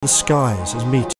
the skies as meteors.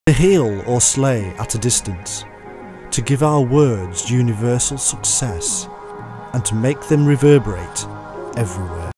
To heal or slay at a distance, to give our words universal success, and to make them reverberate everywhere.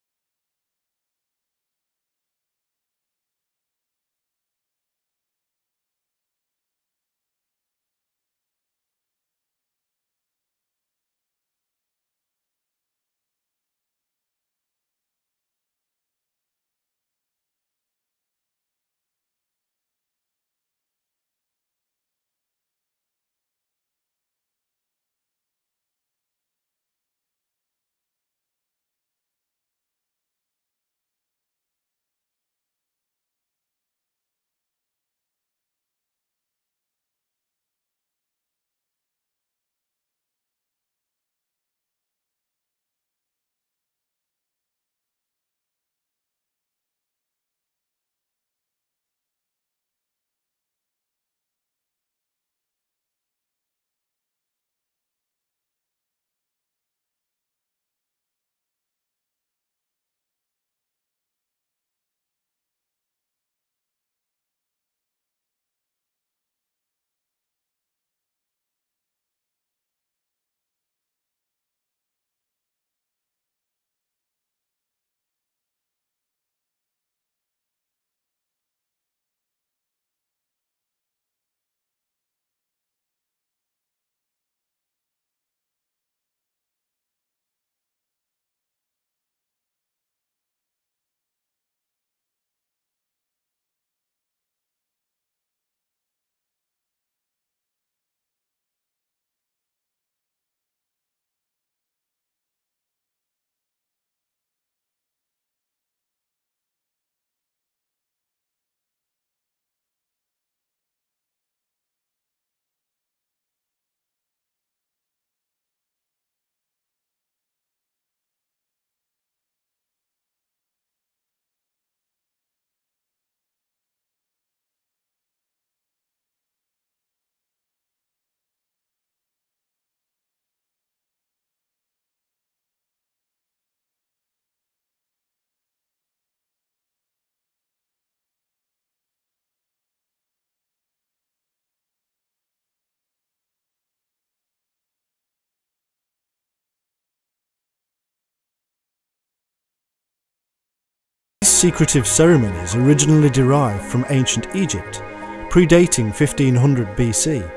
secretive ceremonies originally derived from ancient Egypt, predating 1500 BC.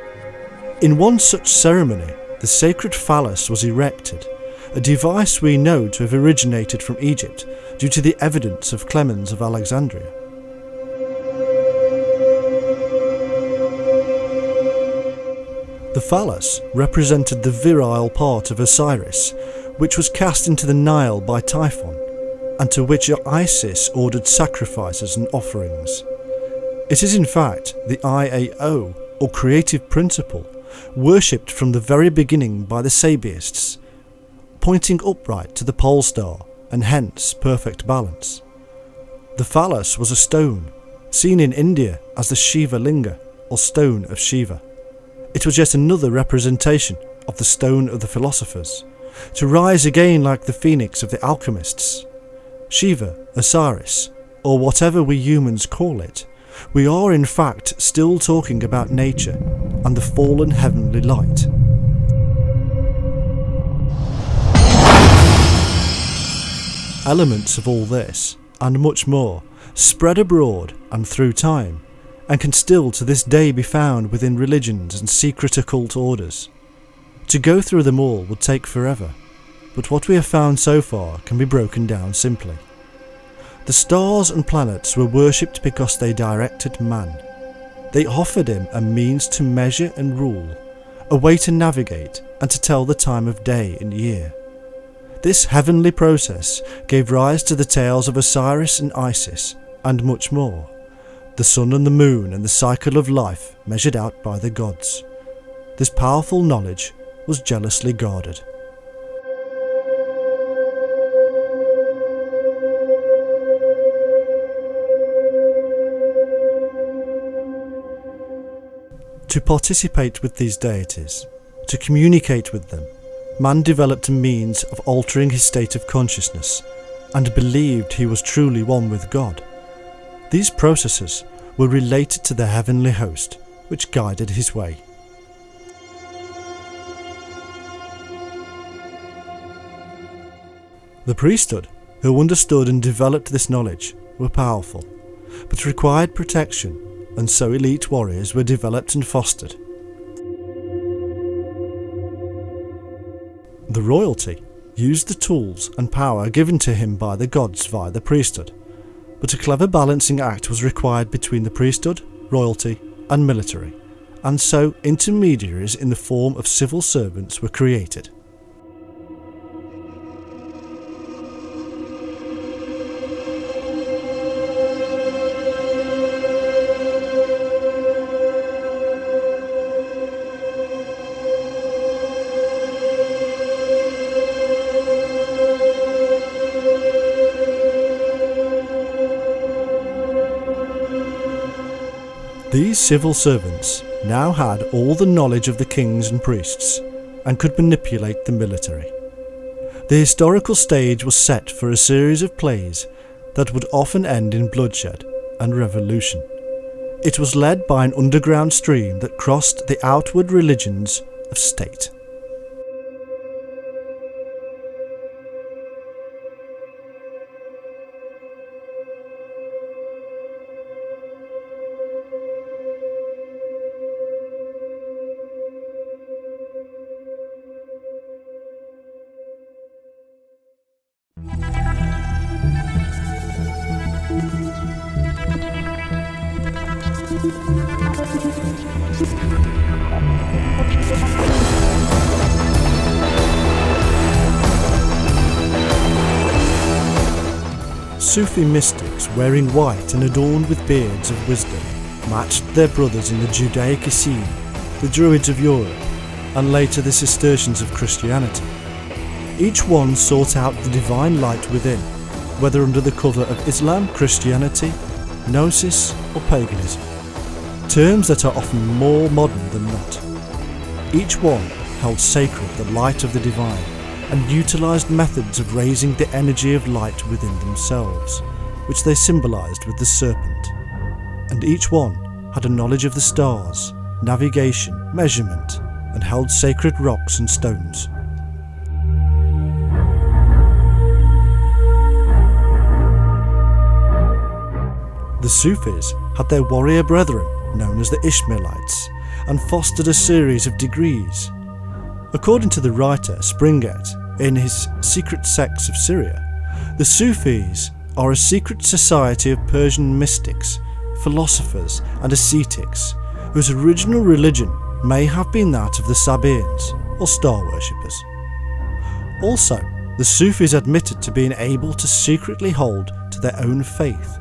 In one such ceremony, the sacred phallus was erected, a device we know to have originated from Egypt due to the evidence of Clemens of Alexandria. The phallus represented the virile part of Osiris, which was cast into the Nile by Typhon, and to which Isis ordered sacrifices and offerings. It is in fact the IAO, or creative principle, worshipped from the very beginning by the Sabaists, pointing upright to the pole star, and hence perfect balance. The phallus was a stone, seen in India as the Shiva Linga, or stone of Shiva. It was yet another representation of the stone of the philosophers, to rise again like the phoenix of the alchemists. Shiva, Osiris, or whatever we humans call it, we are in fact still talking about nature and the fallen heavenly light. Elements of all this, and much more, spread abroad and through time, and can still to this day be found within religions and secret occult orders. To go through them all would take forever, but what we have found so far can be broken down simply. The stars and planets were worshipped because they directed man. They offered him a means to measure and rule, a way to navigate and to tell the time of day and year. This heavenly process gave rise to the tales of Osiris and Isis, and much more. The sun and the moon and the cycle of life measured out by the gods. This powerful knowledge was jealously guarded. To participate with these deities, to communicate with them, man developed a means of altering his state of consciousness, and believed he was truly one with God. These processes were related to the heavenly host, which guided his way. The priesthood, who understood and developed this knowledge, were powerful, but required protection, and so elite warriors were developed and fostered. The royalty used the tools and power given to him by the gods via the priesthood, but a clever balancing act was required between the priesthood, royalty, and military, and so intermediaries in the form of civil servants were created. These civil servants now had all the knowledge of the kings and priests, and could manipulate the military. The historical stage was set for a series of plays that would often end in bloodshed and revolution. It was led by an underground stream that crossed the outward religions of state. Sufi mystics wearing white and adorned with beards of wisdom matched their brothers in the Judaic Essene, the Druids of Europe, and later the Cistercians of Christianity. Each one sought out the divine light within, whether under the cover of Islam, Christianity, Gnosis or paganism, terms that are often more modern than not. Each one held sacred the light of the divine, and utilised methods of raising the energy of light within themselves, which they symbolised with the serpent. And each one had a knowledge of the stars, navigation, measurement, and held sacred rocks and stones. The Sufis had their warrior brethren, known as the Ishmaelites, and fostered a series of degrees. According to the writer Springett, in his Secret Sects of Syria, the Sufis are a secret society of Persian mystics, philosophers and ascetics, whose original religion may have been that of the Sabaeans, or star worshippers. Also, the Sufis admitted to being able to secretly hold to their own faith,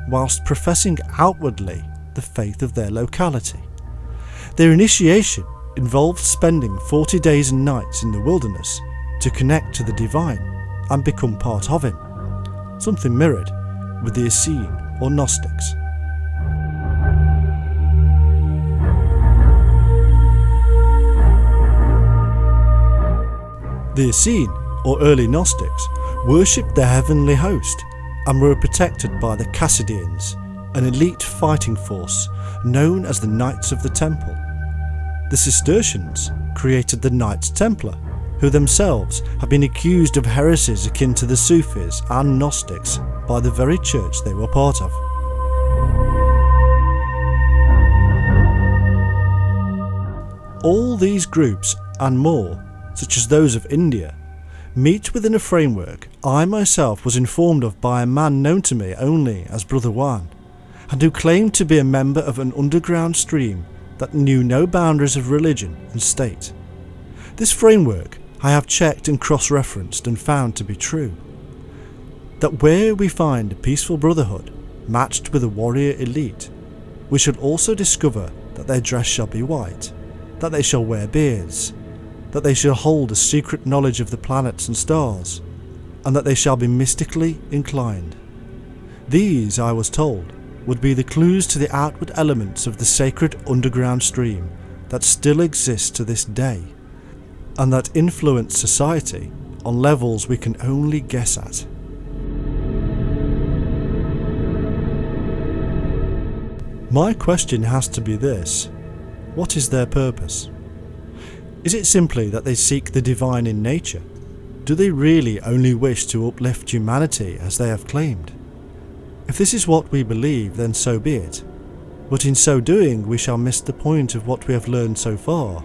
whilst professing outwardly the faith of their locality. Their initiation involved spending 40 days and nights in the wilderness to connect to the divine and become part of him, something mirrored with the Essene or Gnostics. The Essene, or early Gnostics, worshipped the heavenly host and were protected by the Chassidians, an elite fighting force known as the Knights of the Temple. The Cistercians created the Knights Templar, who themselves have been accused of heresies akin to the Sufis and Gnostics by the very church they were part of. All these groups and more, such as those of India, meet within a framework I myself was informed of by a man known to me only as Brother Juan, and who claimed to be a member of an underground stream that knew no boundaries of religion and state. This framework I have checked and cross-referenced and found to be true. That where we find a peaceful brotherhood matched with a warrior elite, we should also discover that their dress shall be white, that they shall wear beards, that they shall hold a secret knowledge of the planets and stars, and that they shall be mystically inclined. These, I was told, would be the clues to the outward elements of the sacred underground stream that still exists to this day, and that influence society on levels we can only guess at. My question has to be this: what is their purpose? Is it simply that they seek the divine in nature? Do they really only wish to uplift humanity as they have claimed? If this is what we believe, then so be it. But in so doing we shall miss the point of what we have learned so far,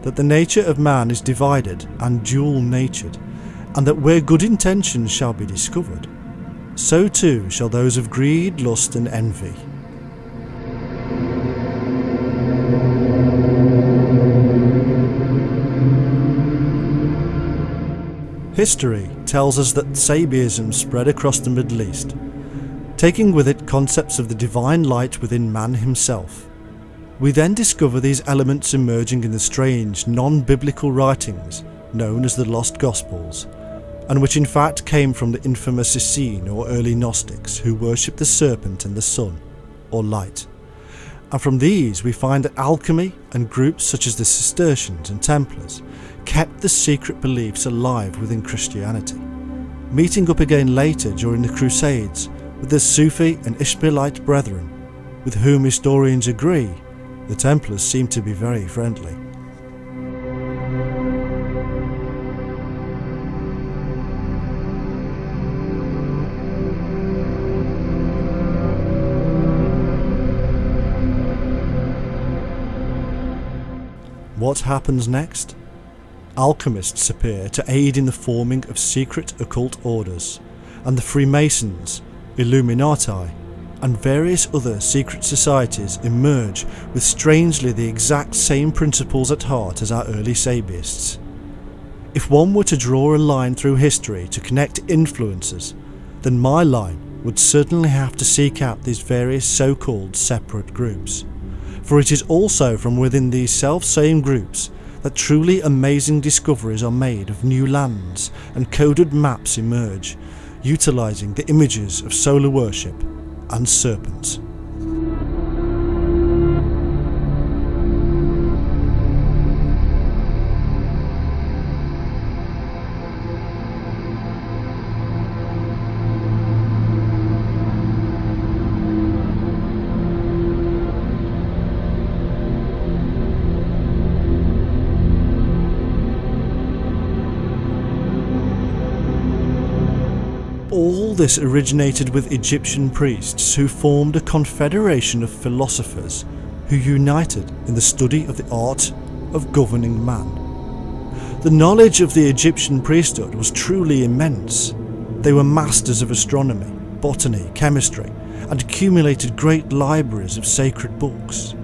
that the nature of man is divided and dual-natured, and that where good intentions shall be discovered, so too shall those of greed, lust and envy. History tells us that Sabiism spread across the Middle East, taking with it concepts of the divine light within man himself. We then discover these elements emerging in the strange, non-biblical writings known as the Lost Gospels, and which in fact came from the infamous Essene or early Gnostics, who worshipped the serpent and the sun, or light. And from these we find that alchemy and groups such as the Cistercians and Templars kept the secret beliefs alive within Christianity, meeting up again later during the Crusades with the Sufi and Ishmaelite brethren, with whom historians agree the Templars seem to be very friendly. What happens next? Alchemists appear to aid in the forming of secret occult orders, and the Freemasons, Illuminati, and various other secret societies emerge with strangely the exact same principles at heart as our early Sabiists. If one were to draw a line through history to connect influences, then my line would certainly have to seek out these various so-called separate groups. For it is also from within these self-same groups that truly amazing discoveries are made of new lands and coded maps emerge, utilising the images of solar worship and serpents. All All this originated with Egyptian priests who formed a confederation of philosophers who united in the study of the art of governing man. The knowledge of the Egyptian priesthood was truly immense. They were masters of astronomy, botany, chemistry, and accumulated great libraries of sacred books.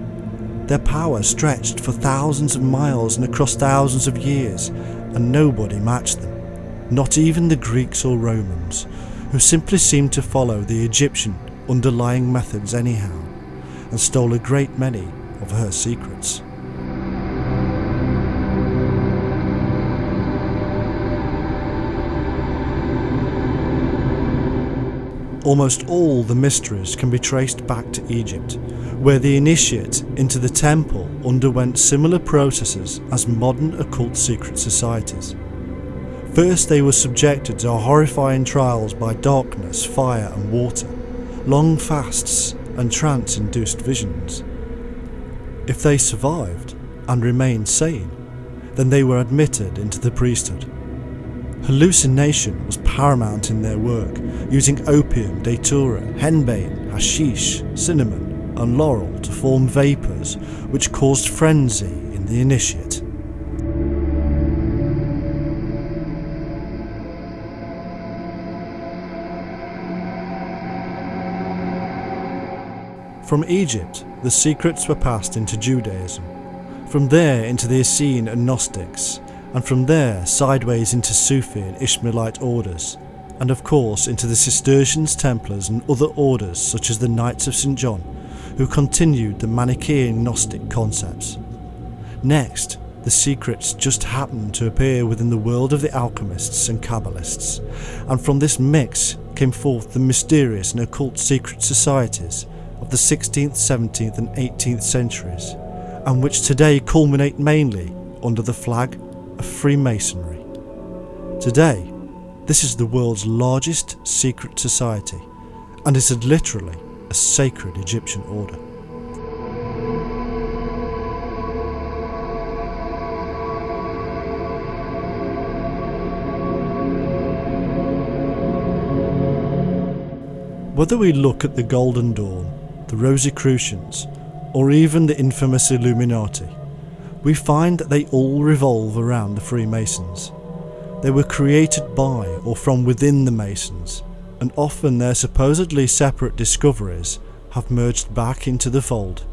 Their power stretched for thousands of miles and across thousands of years, and nobody matched them, not even the Greeks or Romans, who simply seemed to follow the Egyptian underlying methods anyhow, and stole a great many of her secrets. Almost all the mysteries can be traced back to Egypt, where the initiate into the temple underwent similar processes as modern occult secret societies. First, they were subjected to horrifying trials by darkness, fire and water, long fasts and trance-induced visions. If they survived and remained sane, then they were admitted into the priesthood. Hallucination was paramount in their work, using opium, datura, henbane, hashish, cinnamon and laurel to form vapours which caused frenzy in the initiate. From Egypt, the secrets were passed into Judaism, from there into the Essene and Gnostics, and from there sideways into Sufi and Ishmaelite orders, and of course into the Cistercians, Templars and other orders such as the Knights of St. John, who continued the Manichaean Gnostic concepts. Next, the secrets just happened to appear within the world of the alchemists and Kabbalists, and from this mix came forth the mysterious and occult secret societies of the 16th, 17th and 18th centuries, and which today culminate mainly under the flag of Freemasonry. Today, this is the world's largest secret society, and is literally a sacred Egyptian order. Whether we look at the Golden Dawn, the Rosicrucians, or even the infamous Illuminati, we find that they all revolve around the Freemasons. They were created by or from within the Masons, and often their supposedly separate discoveries have merged back into the fold.